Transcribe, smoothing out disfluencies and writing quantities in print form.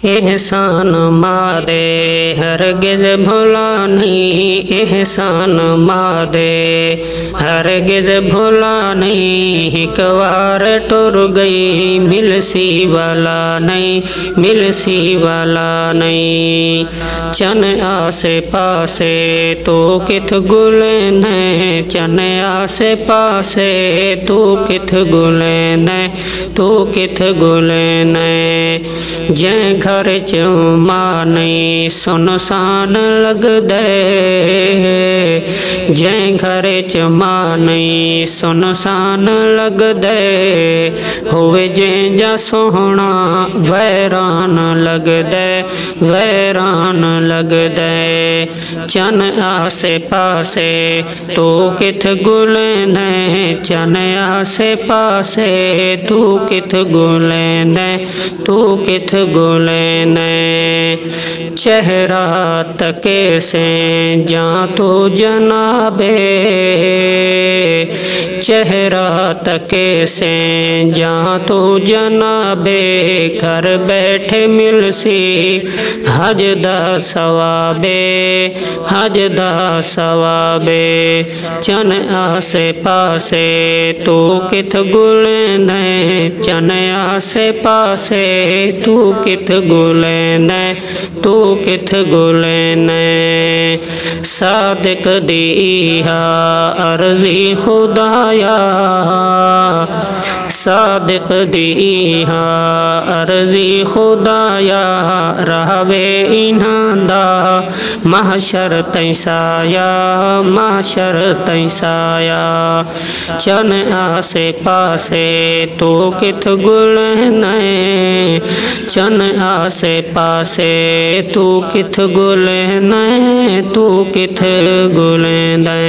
एहसान मादे हरगिज़ भुला नहीं, एहसान मादे हरगिज़ भुला नहीं। एक बार टुर गई मिलसी वाला नहीं, मिलसी वाला नहीं। चन आसे पासे तो किथ गुले ने, चन आसे पासे तू किथ गुले ने, तू किथ गुले ने। जै घर च मां नहीं सुनसान लगदे, जै घर च मां नहीं सुनसान लगदे। होवे जैंजा सोहना वैरान लगदे, वैरान लगदे। चन आसे पासे तू किथ गुले ने, चन आसे पासे तू किथ गुले ने, तू किथ गुले ने। चेहरा तके से जा तो जनाबे, चेहरा तके से जा तो जनाबे। घर बैठे मिलसी हज दा सवाबे, हज दा सवाबे। चन आसे पासे तू किथ गुले ने, चन आसे पासे तू किथ गुले ने, तू किथ गुले ने। सादिक दी हा अर्जी खुदाया, सादिक दी हा अर्जी खुदाया। रहवे इन्हां दा महशर तैसाया, महशर तैसाया। चन आसे पासे तू किथ गुले ने, चन आसे पासे तू किथ गुले ने, तू किथ गुले ने।